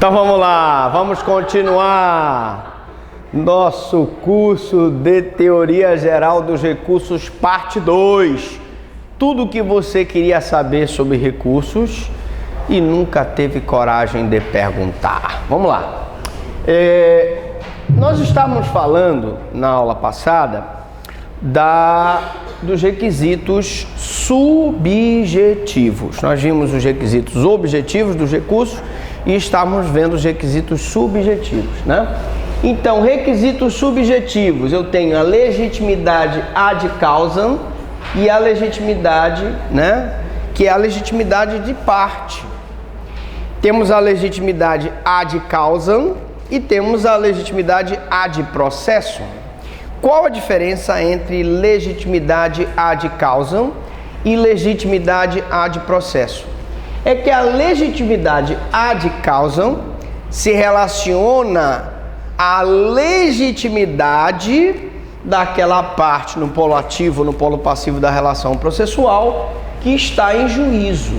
Então vamos lá, vamos continuar nosso curso de Teoria Geral dos Recursos, parte 2. Tudo o que você queria saber sobre recursos e nunca teve coragem de perguntar. Vamos lá. Nós estávamos falando na aula passada dos requisitos subjetivos. Nós vimos os requisitos objetivos dos recursos e estávamos vendo os requisitos subjetivos, né? Então, requisitos subjetivos, eu tenho a legitimidade ad causam e a legitimidade, né, que é a legitimidade de parte. Temos a legitimidade ad causam e temos a legitimidade ad processum. Qual a diferença entre legitimidade ad causam e legitimidade ad processum? É que a legitimidade ad causam se relaciona à legitimidade daquela parte no polo ativo ou no polo passivo da relação processual que está em juízo.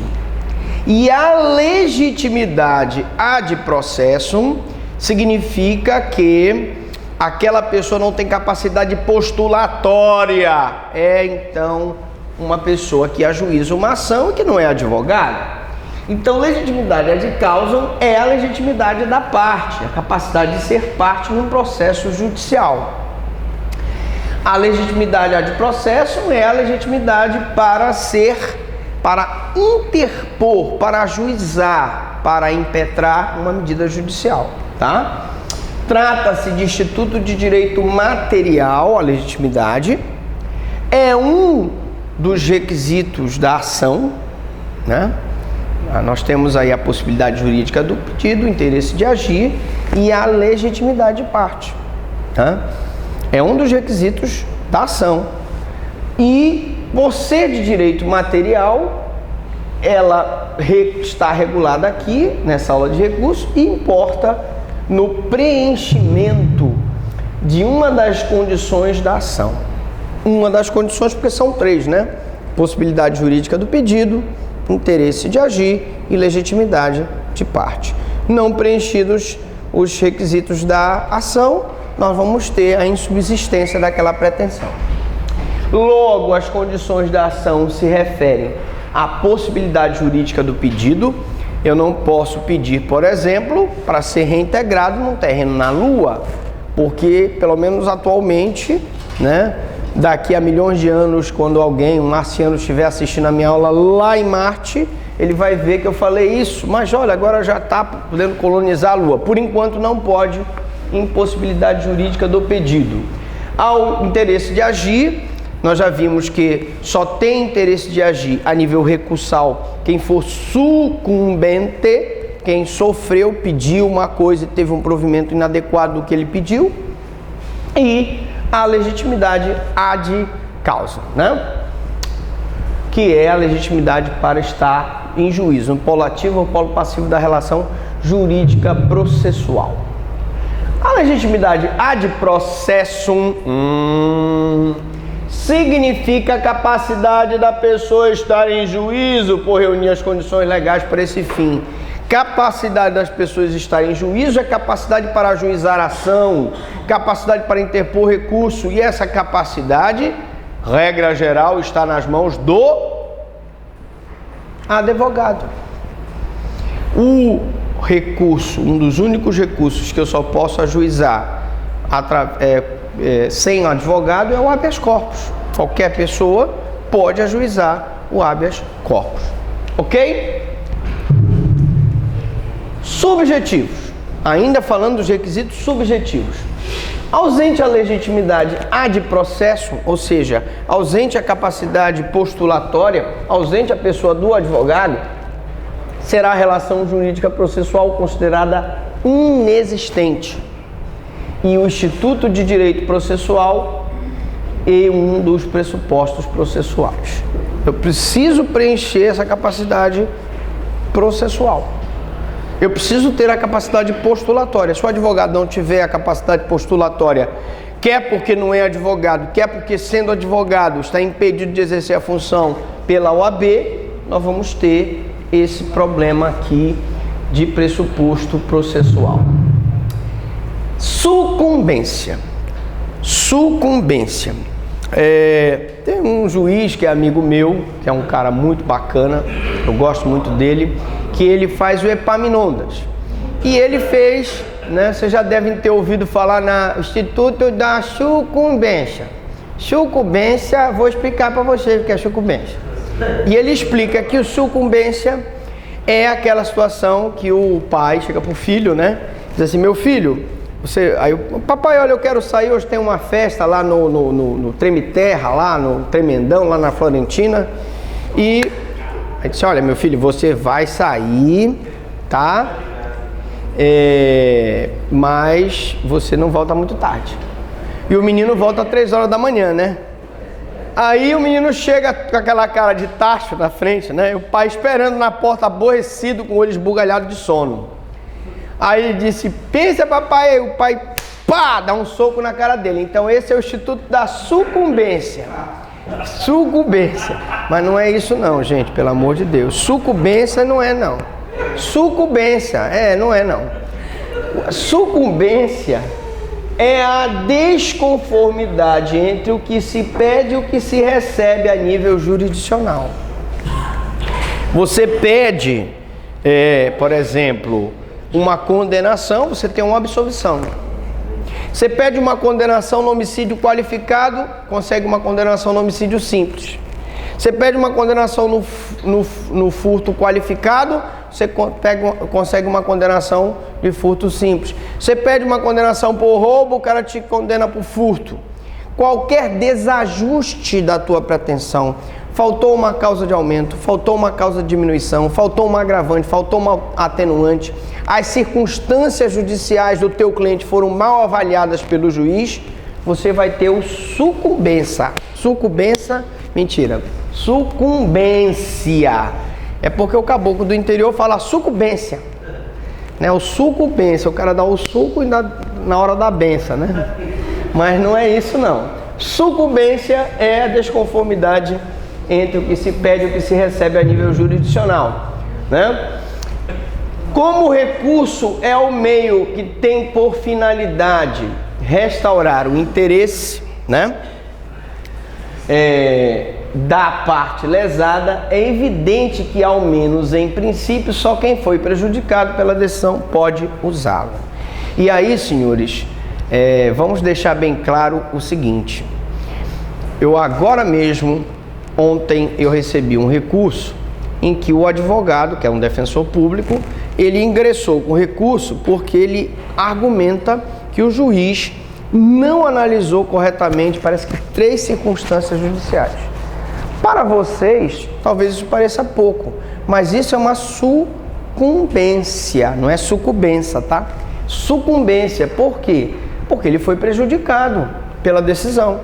E a legitimidade ad processum significa que aquela pessoa não tem capacidade postulatória. Então, uma pessoa que ajuiza uma ação e que não é advogado. Então, legitimidade ad causam é a legitimidade da parte, a capacidade de ser parte num processo judicial. A legitimidade ad processum é a legitimidade para interpor, para ajuizar, para impetrar uma medida judicial, tá? Trata-se de instituto de direito material, a legitimidade, é um dos requisitos da ação, né? Nós temos aí a possibilidade jurídica do pedido, o interesse de agir e a legitimidade de parte, tá? É um dos requisitos da ação. E por ser de direito material, ela está regulada aqui, nessa aula de recursos, e importa no preenchimento de uma das condições da ação. Uma das condições, porque são 3, né? Possibilidade jurídica do pedido, interesse de agir e legitimidade de parte. Não preenchidos os requisitos da ação, nós vamos ter a insubsistência daquela pretensão. Logo, as condições da ação se referem à possibilidade jurídica do pedido. Eu não posso pedir, por exemplo, para ser reintegrado num terreno na Lua, porque, pelo menos atualmente, né, daqui a milhões de anos, quando alguém, um marciano, estiver assistindo a minha aula lá em Marte, ele vai ver que eu falei isso, mas olha, agora já está podendo colonizar a Lua. Por enquanto não pode, impossibilidade jurídica do pedido. Ao interesse de agir, nós já vimos que só tem interesse de agir a nível recursal quem for sucumbente, quem sofreu, pediu uma coisa e teve um provimento inadequado do que ele pediu, e a legitimidade ad causam, né? Que é a legitimidade para estar em juízo, no polo ativo ou polo passivo da relação jurídica processual. A legitimidade ad processum significa a capacidade da pessoa estar em juízo por reunir as condições legais para esse fim. Capacidade das pessoas estarem em juízo é capacidade para ajuizar ação, capacidade para interpor recurso, e essa capacidade, regra geral, está nas mãos do advogado. O recurso, um dos únicos recursos que eu só posso ajuizar sem advogado é o habeas corpus. Qualquer pessoa pode ajuizar o habeas corpus, ok? Subjetivos, ainda falando dos requisitos subjetivos. Ausente a legitimidade ad processum, ou seja, ausente a capacidade postulatória, ausente a pessoa do advogado, será a relação jurídica processual considerada inexistente. E o Instituto de Direito Processual é um dos pressupostos processuais. Eu preciso preencher essa capacidade processual. Eu preciso ter a capacidade postulatória. Se o advogado não tiver a capacidade postulatória, quer porque não é advogado, quer porque sendo advogado está impedido de exercer a função pela OAB, nós vamos ter esse problema aqui de pressuposto processual. Sucumbência. Sucumbência. Tem um juiz que é amigo meu, que é um cara muito bacana, eu gosto muito dele, que ele faz o Epaminondas. E ele fez, né, vocês já devem ter ouvido falar no Instituto da Sucumbência. Sucumbência, vou explicar para vocês o que é sucumbência. E ele explica que o sucumbência é aquela situação que o pai chega pro filho, né? Diz assim, meu filho, papai, olha, eu quero sair, hoje tem uma festa lá no Treme Terra, lá no Tremendão, lá na Florentina. E aí disse, olha, meu filho, você vai sair, tá? Mas você não volta muito tarde. E o menino volta às 3 horas da manhã, né? Aí o menino chega com aquela cara de tacho na frente, né? E o pai esperando na porta, aborrecido, com o olho esbugalhado de sono. Aí ele disse, pensa papai, aí o pai, pá, dá um soco na cara dele. Então esse é o Instituto da Sucumbência. Sucumbência. Mas não é isso não, gente, pelo amor de Deus. Sucumbência não é não. Sucumbência, não é não. Sucumbência é a desconformidade entre o que se pede e o que se recebe a nível jurisdicional. Você pede, por exemplo, uma condenação, você tem uma absolvição. Você pede uma condenação no homicídio qualificado, consegue uma condenação no homicídio simples. Você pede uma condenação no furto qualificado, você consegue uma condenação de furto simples. Você pede uma condenação por roubo, o cara te condena por furto. Qualquer desajuste da tua pretensão, faltou uma causa de aumento, faltou uma causa de diminuição, faltou uma agravante, faltou uma atenuante, as circunstâncias judiciais do teu cliente foram mal avaliadas pelo juiz, você vai ter o sucumbência. Sucumbência. É porque o caboclo do interior fala sucumbência, né? O sucumbência, o cara dá o suco e dá na hora da benção, né? Mas não é isso não. Sucumbência é a desconformidade entre o que se pede e o que se recebe a nível jurisdicional, né? Como o recurso é o meio que tem por finalidade restaurar o interesse, né? Da parte lesada, é evidente que, ao menos em princípio, só quem foi prejudicado pela decisão pode usá-la. E aí, senhores, vamos deixar bem claro o seguinte: eu agora mesmo, ontem, eu recebi um recurso em que o advogado, que é um defensor público, ele ingressou com recurso porque ele argumenta que o juiz não analisou corretamente, parece que 3 circunstâncias judiciais. Para vocês, talvez isso pareça pouco, mas isso é uma sucumbência, não é sucumbência, tá? Sucumbência, por quê? Porque ele foi prejudicado pela decisão.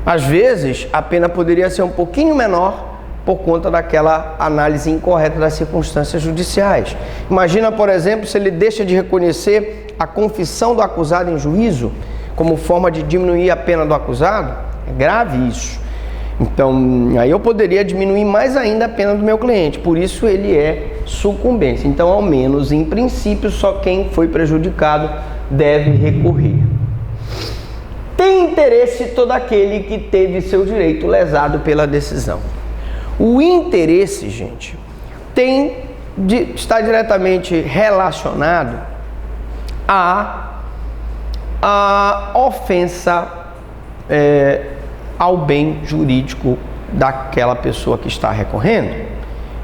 Às vezes, a pena poderia ser um pouquinho menor por conta daquela análise incorreta das circunstâncias judiciais. Imagina, por exemplo, se ele deixa de reconhecer a confissão do acusado em juízo como forma de diminuir a pena do acusado. É grave isso. Então, aí eu poderia diminuir mais ainda a pena do meu cliente, por isso ele é sucumbência. Então, ao menos em princípio, só quem foi prejudicado deve recorrer. Tem interesse todo aquele que teve seu direito lesado pela decisão. O interesse, gente, está diretamente relacionado à ofensa ao bem jurídico daquela pessoa que está recorrendo.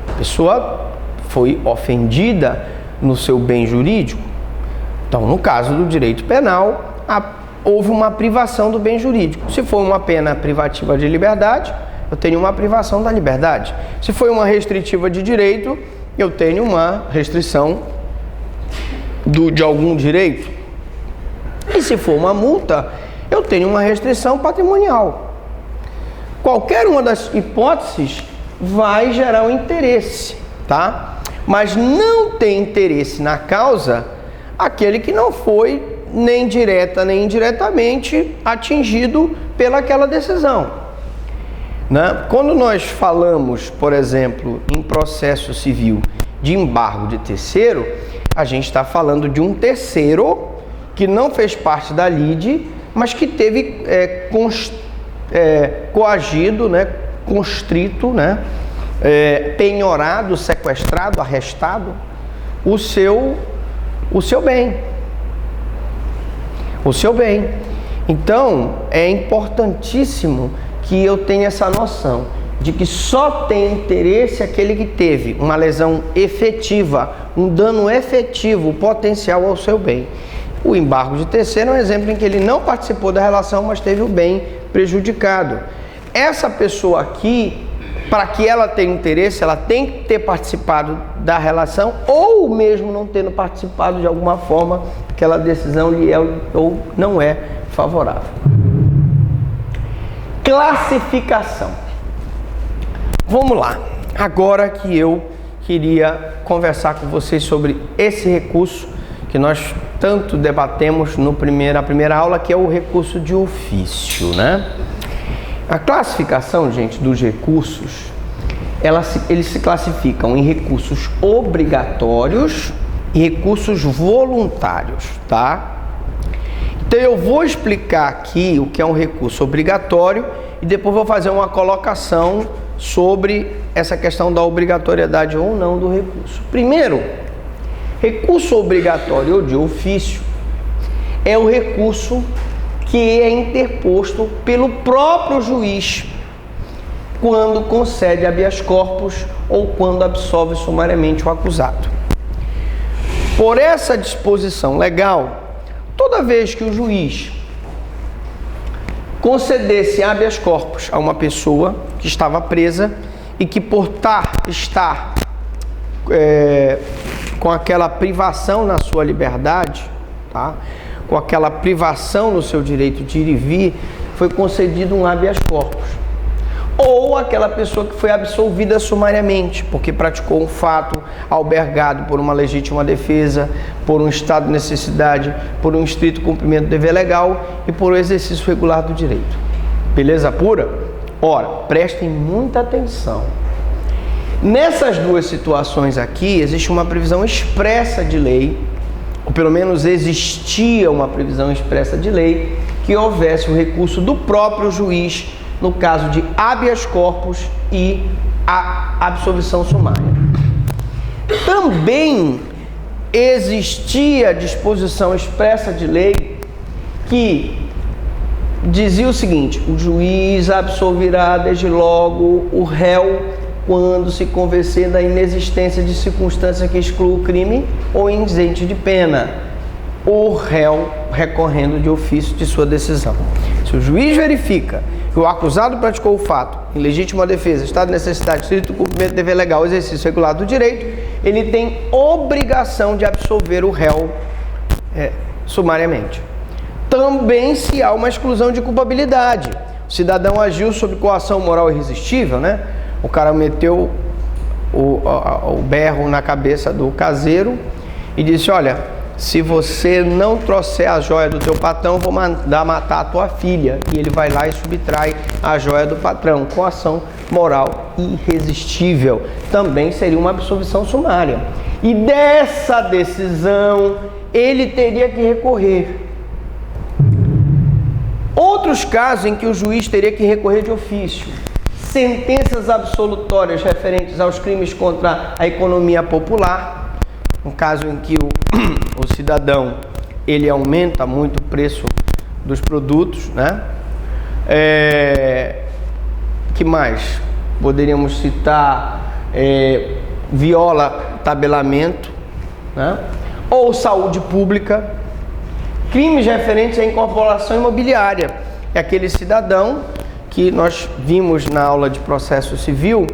A pessoa foi ofendida no seu bem jurídico. Então, no caso do direito penal, houve uma privação do bem jurídico. Se for uma pena privativa de liberdade, eu tenho uma privação da liberdade. Se for uma restritiva de direito, eu tenho uma restrição de algum direito. E se for uma multa, eu tenho uma restrição patrimonial. Qualquer uma das hipóteses vai gerar um interesse, tá? Mas não tem interesse na causa aquele que não foi nem direta nem indiretamente atingido pelaquela decisão, né? Quando nós falamos, por exemplo, em processo civil de embargo de terceiro, a gente está falando de um terceiro que não fez parte da lide, mas que teve coagido, né, constrito, né, penhorado, sequestrado, arrestado o seu bem. O seu bem. Então, é importantíssimo que eu tenha essa noção de que só tem interesse aquele que teve uma lesão efetiva, um dano efetivo, potencial ao seu bem. O embargo de terceiro é um exemplo em que ele não participou da relação, mas teve o bem prejudicado. Essa pessoa aqui, para que ela tenha interesse, ela tem que ter participado da relação ou mesmo não tendo participado de alguma forma, aquela decisão lhe é ou não é favorável. Classificação. Vamos lá. Agora que eu queria conversar com vocês sobre esse recurso que nós tanto debatemos na primeira aula, que é o recurso de ofício, né? A classificação, gente, dos recursos, eles se classificam em recursos obrigatórios e recursos voluntários, tá? Então eu vou explicar aqui o que é um recurso obrigatório e depois vou fazer uma colocação sobre essa questão da obrigatoriedade ou não do recurso. Primeiro, recurso obrigatório ou de ofício é o recurso que é interposto pelo próprio juiz quando concede habeas corpus ou quando absolve sumariamente o acusado. Por essa disposição legal, toda vez que o juiz concedesse habeas corpus a uma pessoa que estava presa e que por estar com aquela privação na sua liberdade, tá? Com aquela privação no seu direito de ir e vir, foi concedido um habeas corpus. Ou aquela pessoa que foi absolvida sumariamente, porque praticou um fato albergado por uma legítima defesa, por um estado de necessidade, por um estrito cumprimento do dever legal e por um exercício regular do direito. Beleza pura? Ora, prestem muita atenção. Nessas duas situações aqui, existe uma previsão expressa de lei, ou pelo menos existia uma previsão expressa de lei, que houvesse o recurso do próprio juiz no caso de habeas corpus e a absolvição sumária. Também existia disposição expressa de lei que dizia o seguinte: o juiz absolverá desde logo o réu quando se convencer da inexistência de circunstância que exclua o crime ou isente de pena, o réu recorrendo de ofício de sua decisão. Se o juiz verifica que o acusado praticou o fato em legítima defesa, estado de necessidade, estrito cumprimento do dever legal, exercício regular do direito, ele tem obrigação de absolver o réu sumariamente. Também se há uma exclusão de culpabilidade. O cidadão agiu sob coação moral irresistível, né? O cara meteu o berro na cabeça do caseiro e disse: olha, se você não trouxer a joia do teu patrão, vou mandar matar a tua filha. E ele vai lá e subtrai a joia do patrão. Coação moral irresistível. Também seria uma absolvição sumária. E dessa decisão, ele teria que recorrer. Outros casos em que o juiz teria que recorrer de ofício: sentenças absolutórias referentes aos crimes contra a economia popular, um caso em que o cidadão ele aumenta muito o preço dos produtos, né? Que mais? Poderíamos citar viola tabelamento, né? Ou saúde pública, crimes referentes à incorporação imobiliária. É aquele cidadão que nós vimos na aula de processo civil,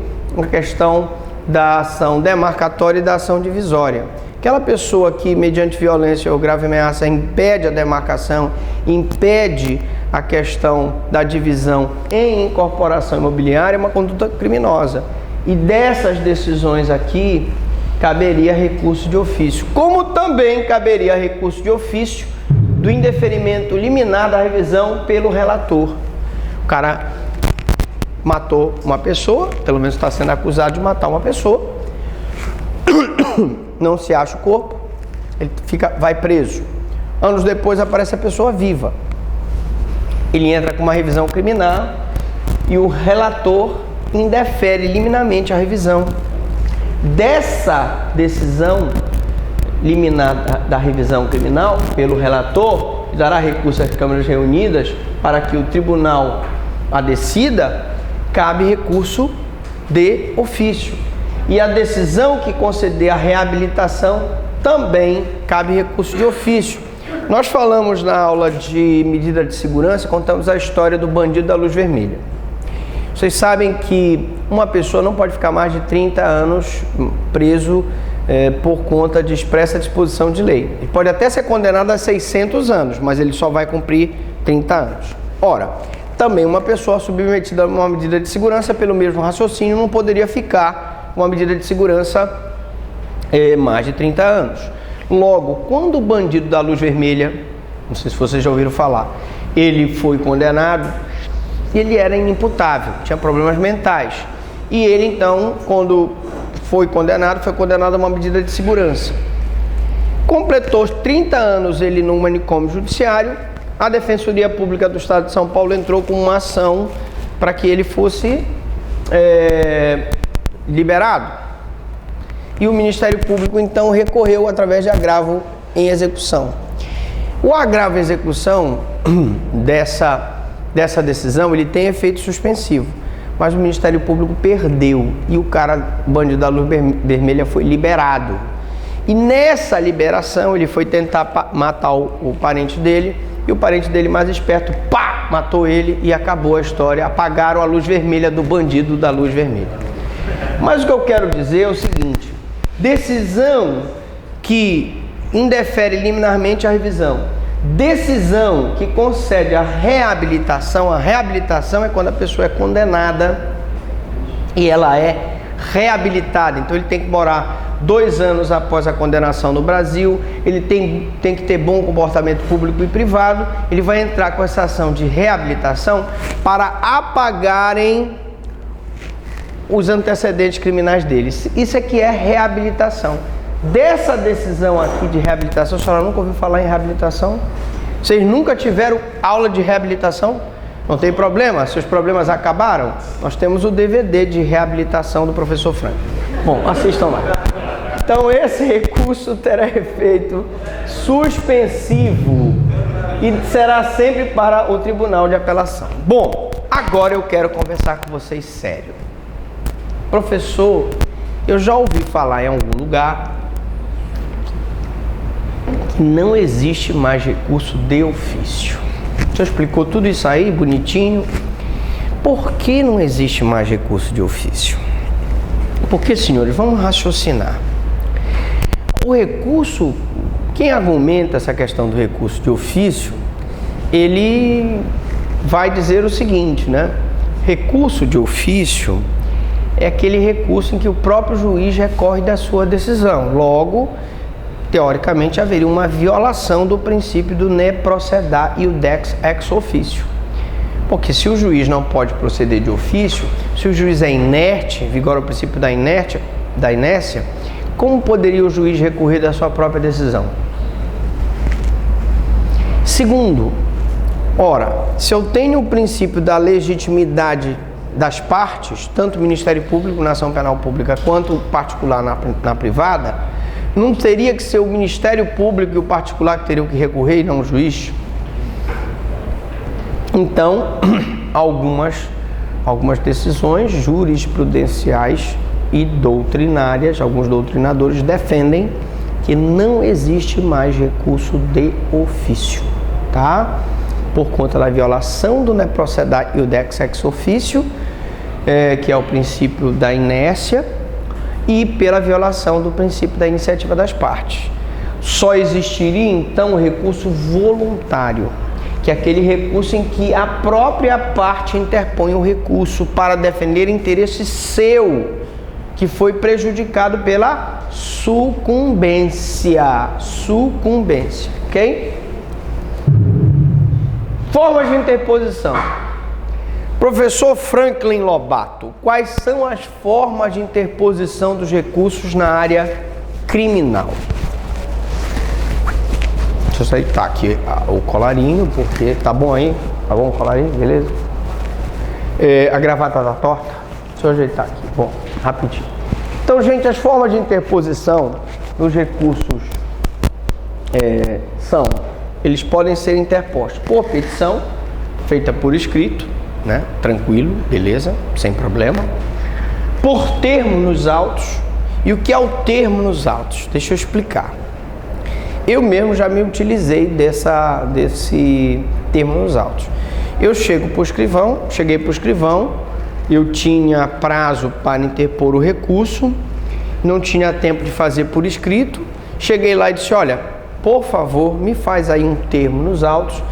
a questão da ação demarcatória e da ação divisória. Aquela pessoa que, mediante violência ou grave ameaça, impede a demarcação, impede a questão da divisão em incorporação imobiliária, é uma conduta criminosa. E dessas decisões aqui, caberia recurso de ofício. Como também caberia recurso de ofício do indeferimento liminar da revisão pelo relator. O cara matou uma pessoa, pelo menos está sendo acusado de matar uma pessoa, não se acha o corpo, ele vai preso. Anos depois aparece a pessoa viva. Ele entra com uma revisão criminal e o relator indefere liminarmente a revisão. Dessa decisão liminar da revisão criminal pelo relator, dará recurso às câmaras reunidas para que o tribunal a decida, cabe recurso de ofício. E a decisão que conceder a reabilitação também cabe recurso de ofício. Nós falamos na aula de medida de segurança, contamos a história do bandido da luz vermelha. Vocês sabem que uma pessoa não pode ficar mais de 30 anos preso por conta de expressa disposição de lei. Ele pode até ser condenado a 600 anos, mas ele só vai cumprir 30 anos. Ora, também uma pessoa submetida a uma medida de segurança pelo mesmo raciocínio não poderia ficar com uma medida de segurança mais de 30 anos. Logo, quando o bandido da luz vermelha, não sei se vocês já ouviram falar, ele foi condenado, ele era inimputável, tinha problemas mentais. E ele então, quando foi condenado a uma medida de segurança. Completou 30 anos ele no manicômio judiciário, a Defensoria Pública do Estado de São Paulo entrou com uma ação para que ele fosse liberado. E o Ministério Público então recorreu através de agravo em execução. O agravo em execução dessa decisão, ele tem efeito suspensivo, mas o Ministério Público perdeu e o bandido da luz vermelha foi liberado. E nessa liberação ele foi tentar matar o parente dele, e o parente dele mais esperto, matou ele e acabou a história. Apagaram a luz vermelha do bandido da luz vermelha. Mas o que eu quero dizer é o seguinte: decisão que indefere liminarmente a revisão, decisão que concede a reabilitação é quando a pessoa é condenada e ela é reabilitada. Então ele tem que morar 2 anos após a condenação no Brasil, ele tem que ter bom comportamento público e privado. Ele vai entrar com essa ação de reabilitação para apagarem os antecedentes criminais deles. Isso aqui é reabilitação. Dessa decisão aqui de reabilitação, a senhora nunca ouviu falar em reabilitação? Vocês nunca tiveram aula de reabilitação? Não tem problema, seus problemas acabaram? Nós temos o DVD de reabilitação do professor Frank. Bom, assistam lá. Então esse recurso terá efeito suspensivo e será sempre para o Tribunal de Apelação. Bom, agora eu quero conversar com vocês sério. Professor, eu já ouvi falar em algum lugar que não existe mais recurso de ofício. O senhor explicou tudo isso aí, bonitinho. Por que não existe mais recurso de ofício? Porque, senhores, vamos raciocinar. O recurso, quem argumenta essa questão do recurso de ofício, ele vai dizer o seguinte, né? Recurso de ofício é aquele recurso em que o próprio juiz recorre da sua decisão. Logo, teoricamente, haveria uma violação do princípio do ne procedar e o dex ex officio. Porque se o juiz não pode proceder de ofício, se o juiz é inerte, vigora o princípio da inércia, como poderia o juiz recorrer da sua própria decisão? Segundo, ora, se eu tenho o princípio da legitimidade das partes, tanto o Ministério Público na ação penal pública quanto o particular na privada, não teria que ser o Ministério Público e o particular que teriam que recorrer e não o juiz? Então, algumas decisões jurisprudenciais e doutrinárias, alguns doutrinadores defendem que não existe mais recurso de ofício, tá? Por conta da violação do ne procedar e o dex ex officio, que é o princípio da inércia, e pela violação do princípio da iniciativa das partes. Só existiria então o recurso voluntário, que é aquele recurso em que a própria parte interpõe o recurso para defender interesse seu, que foi prejudicado pela sucumbência, ok? Formas de interposição. Professor Franklin Lobato, quais são as formas de interposição dos recursos na área criminal. Deixa eu sair, tá aqui o colarinho, porque tá bom aí? Tá bom o colarinho? Beleza? A gravata tá torta? Deixa eu ajeitar aqui. Bom, rapidinho. Então, gente, as formas de interposição dos recursos eles podem ser interpostos por petição, feita por escrito, né? Tranquilo, beleza, sem problema. Por termo nos autos. E o que é o termo nos autos? Deixa eu explicar. Eu mesmo já me utilizei desse termo nos autos. Eu cheguei para o escrivão, eu tinha prazo para interpor o recurso, não tinha tempo de fazer por escrito, cheguei lá e disse, olha, por favor, me faz aí um termo nos autos,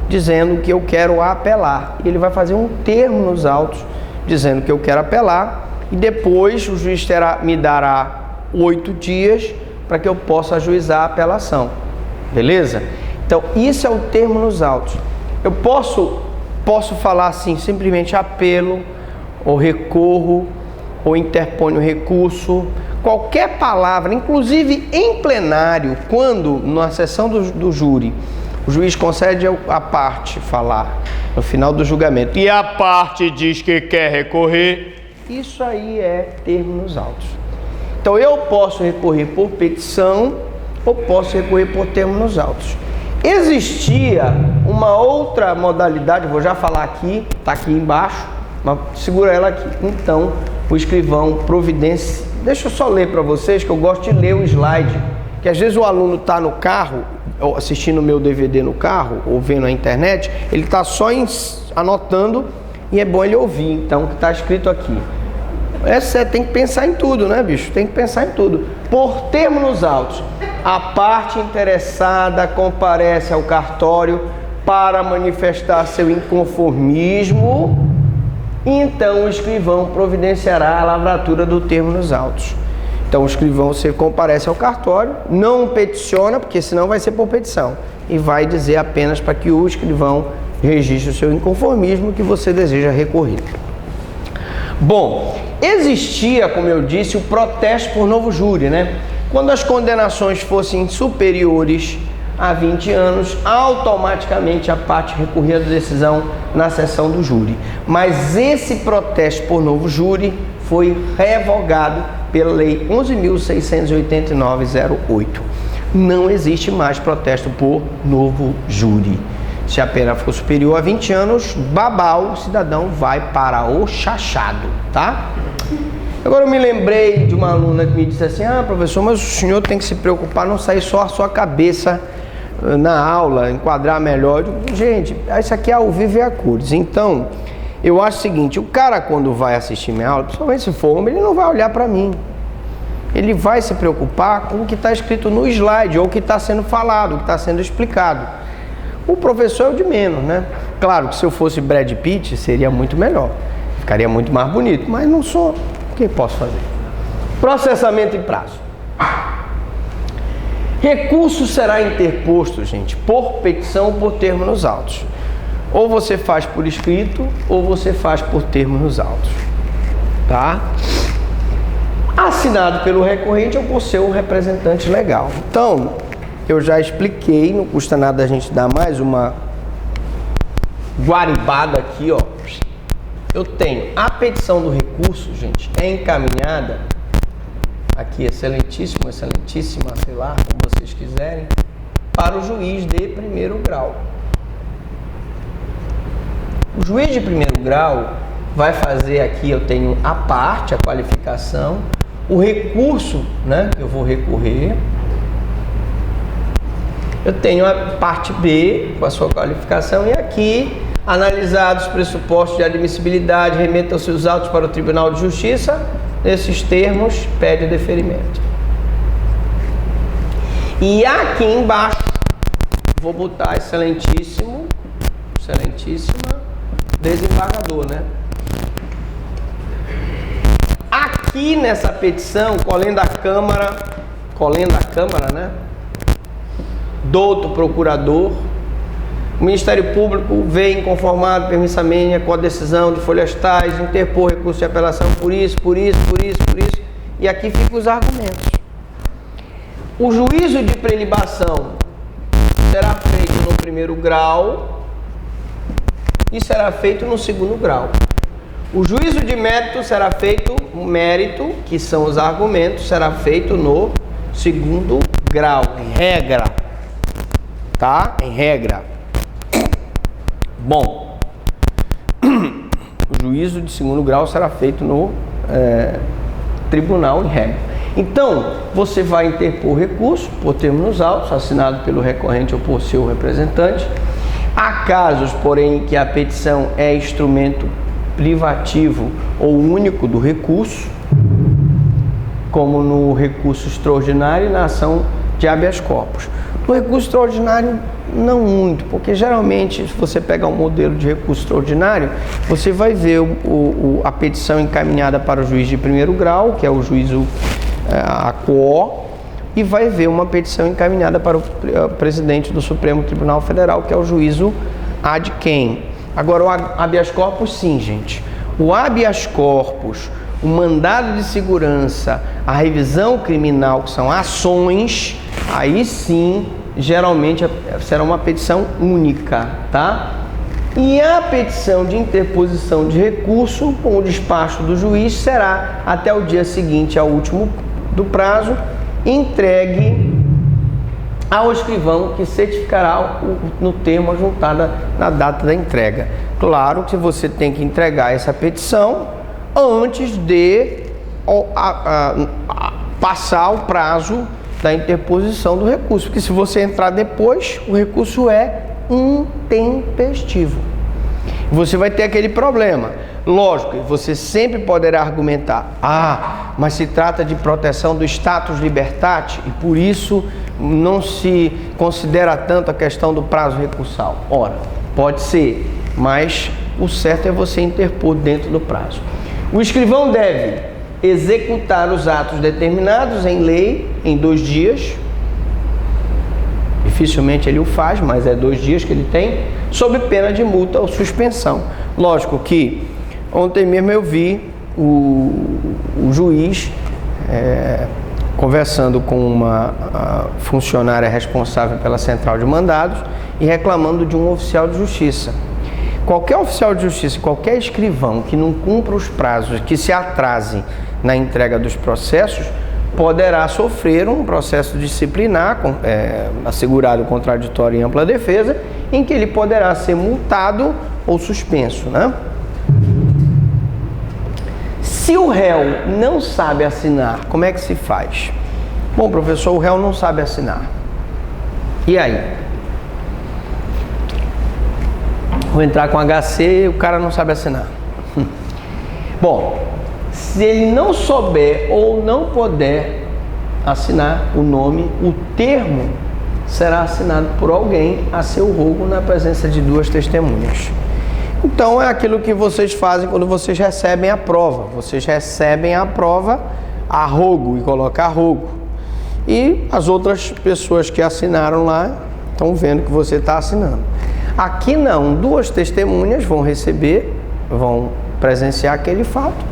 dizendo que eu quero apelar. E ele vai fazer um termo nos autos, dizendo que eu quero apelar, e depois o juiz me dará 8 dias para que eu possa ajuizar a apelação. Beleza? Então, isso é o termo nos autos. Eu posso falar assim, simplesmente apelo, ou recorro, ou interponho recurso, qualquer palavra, inclusive em plenário, quando na sessão do júri, o juiz concede a parte falar no final do julgamento e a parte diz que quer recorrer, isso aí é termo nos autos. Então eu posso recorrer por petição ou posso recorrer por termo nos autos. Existia uma outra modalidade, vou já falar aqui, está aqui embaixo, mas segura ela aqui. Então, o escrivão providencia. Deixa eu só ler para vocês, que eu gosto de ler o slide, que às vezes o aluno está no carro, assistindo o meu DVD no carro, ou vendo na internet, ele está só anotando e é bom ele ouvir, então, o que está escrito aqui. Você tem que pensar em tudo, né, bicho? Tem que pensar em tudo. Por termo nos autos, a parte interessada comparece ao cartório para manifestar seu inconformismo, então o escrivão providenciará a lavratura do termo nos autos. Então o escrivão, você comparece ao cartório, não peticiona, porque senão vai ser por petição, e vai dizer apenas para que o escrivão registre o seu inconformismo que você deseja recorrer. Bom, existia, como eu disse, o protesto por novo júri, né? Quando as condenações fossem superiores a 20 anos, automaticamente a parte recorria da decisão na sessão do júri. Mas esse protesto por novo júri foi revogado pela Lei 11.689/08. Não existe mais protesto por novo júri. Se a pena for superior a 20 anos, babau, o cidadão vai para o chachado, tá? Agora eu me lembrei de uma aluna que me disse assim, professor, mas o senhor tem que se preocupar, não sair só a sua cabeça na aula, enquadrar melhor. Eu digo, gente, isso aqui é ao vivo e a cores. Então, eu acho o seguinte, o cara quando vai assistir minha aula, principalmente se for homem, ele não vai olhar para mim. Ele vai se preocupar com o que está escrito no slide, ou o que está sendo falado, o que está sendo explicado. O professor é o de menos, né? Claro que se eu fosse Brad Pitt, seria muito melhor. Ficaria muito mais bonito, mas não sou. O que posso fazer? Processamento em prazo. Recurso será interposto, gente, por petição ou por termo nos autos. Ou você faz por escrito, ou você faz por termo nos autos. Tá? Assinado pelo recorrente ou por seu representante legal. Então, eu já expliquei, não custa nada a gente dar mais uma guaribada aqui, ó. Eu tenho a petição do recurso, gente, é encaminhada aqui, excelentíssimo, excelentíssima, sei lá, como vocês quiserem, para o juiz de primeiro grau. O juiz de primeiro grau vai fazer aqui, eu tenho a parte, a qualificação, o recurso, né, que eu vou recorrer. Eu tenho a parte B, com a sua qualificação, e aqui, analisados os pressupostos de admissibilidade, remeta os seus autos para o Tribunal de Justiça, nesses termos, pede o deferimento. E aqui embaixo, vou botar excelentíssimo, excelentíssima, desembargador, né? Aqui nessa petição, colhendo a Câmara, né? Douto procurador, o Ministério Público vê inconformado permissamente com a decisão de folhas tais, interpor recurso de apelação por isso, e aqui ficam os argumentos. O juízo de prelibação será feito no primeiro grau e será feito no segundo grau. O juízo de mérito será feito, o mérito, que são os argumentos, será feito no segundo grau, em regra. Tá? Em regra. Bom, o juízo de segundo grau será feito no tribunal em regra. Então, você vai interpor recurso por termos nos autos, assinado pelo recorrente ou por seu representante. Há casos, porém, que a petição é instrumento privativo ou único do recurso, como no recurso extraordinário e na ação de habeas corpus. No recurso extraordinário, não muito, porque geralmente, se você pegar um modelo de recurso extraordinário, você vai ver a petição encaminhada para o juiz de primeiro grau, que é o juízo ACO, e vai ver uma petição encaminhada para o presidente do Supremo Tribunal Federal, que é o juízo ad quem. Agora, o habeas corpus, sim, gente. O habeas corpus, o mandado de segurança, a revisão criminal, que são ações, aí sim, geralmente será uma petição única, tá? E a petição de interposição de recurso, com o despacho do juiz, será até o dia seguinte ao último do prazo, entregue ao escrivão, que certificará no termo ajuntado na data da entrega. Claro que você tem que entregar essa petição antes de passar o prazo da interposição do recurso, porque se você entrar depois, o recurso é intempestivo. Você vai ter aquele problema. Lógico, você sempre poderá argumentar: mas se trata de proteção do status libertate e por isso não se considera tanto a questão do prazo recursal. Ora, pode ser, mas o certo é você interpor dentro do prazo. O escrivão deve executar os atos determinados em lei em 2 dias. Dificilmente ele o faz, mas é 2 dias que ele tem, sob pena de multa ou suspensão. Lógico que ontem mesmo eu vi o juiz conversando com uma funcionária responsável pela central de mandados e reclamando de um oficial de justiça. Qualquer oficial de justiça, qualquer escrivão que não cumpra os prazos, que se atrase na entrega dos processos, poderá sofrer um processo disciplinar assegurado contraditório em ampla defesa, em que ele poderá ser multado ou suspenso, né? Se o réu não sabe assinar, como é que se faz? Bom, professor, o réu não sabe assinar. E aí? Vou entrar com HC, o cara não sabe assinar. Bom, se ele não souber ou não puder assinar o nome, o termo será assinado por alguém a seu rogo na presença de 2 testemunhas. Então é aquilo que vocês fazem quando vocês recebem a prova. Vocês recebem a prova a rogo e colocam a rogo. E as outras pessoas que assinaram lá estão vendo que você está assinando. Aqui não, 2 testemunhas vão receber, vão presenciar aquele fato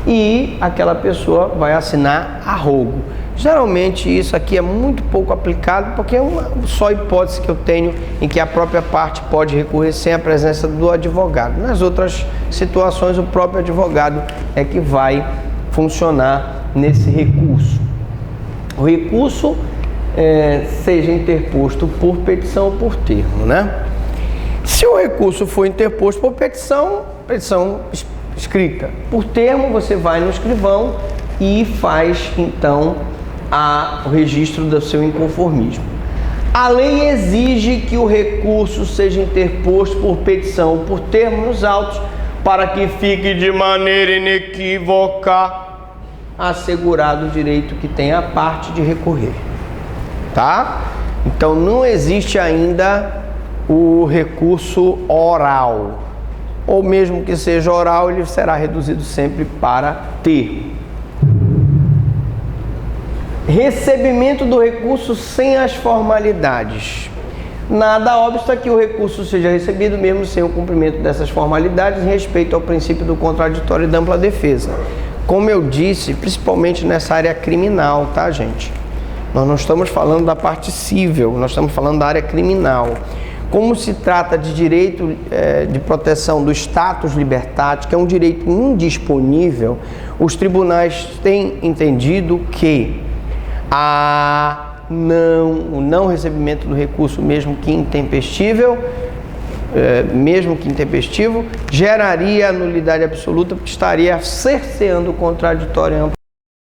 e aquela pessoa vai assinar a rogo. Geralmente isso aqui é muito pouco aplicado, porque é uma só hipótese que eu tenho em que a própria parte pode recorrer sem a presença do advogado. Nas outras situações, o próprio advogado é que vai funcionar nesse recurso. O recurso seja interposto por petição ou por termo, né? Se o recurso for interposto por petição escrita. Por termo, você vai no escrivão e faz, então, o registro do seu inconformismo. A lei exige que o recurso seja interposto por petição ou por termo nos autos, para que fique de maneira inequívoca assegurado o direito que tem a parte de recorrer. Tá? Então, não existe ainda o recurso oral, ou mesmo que seja oral, ele será reduzido sempre para termo. Recebimento do recurso sem as formalidades. Nada obsta que o recurso seja recebido mesmo sem o cumprimento dessas formalidades em respeito ao princípio do contraditório e da ampla defesa. Como eu disse, principalmente nessa área criminal, tá, gente? Nós não estamos falando da parte civil, nós estamos falando da área criminal. Como se trata de direito de proteção do status libertatis, que é um direito indisponível, os tribunais têm entendido que o não recebimento do recurso, mesmo que intempestivo, geraria nulidade absoluta, porque estaria cerceando o contraditório em ampla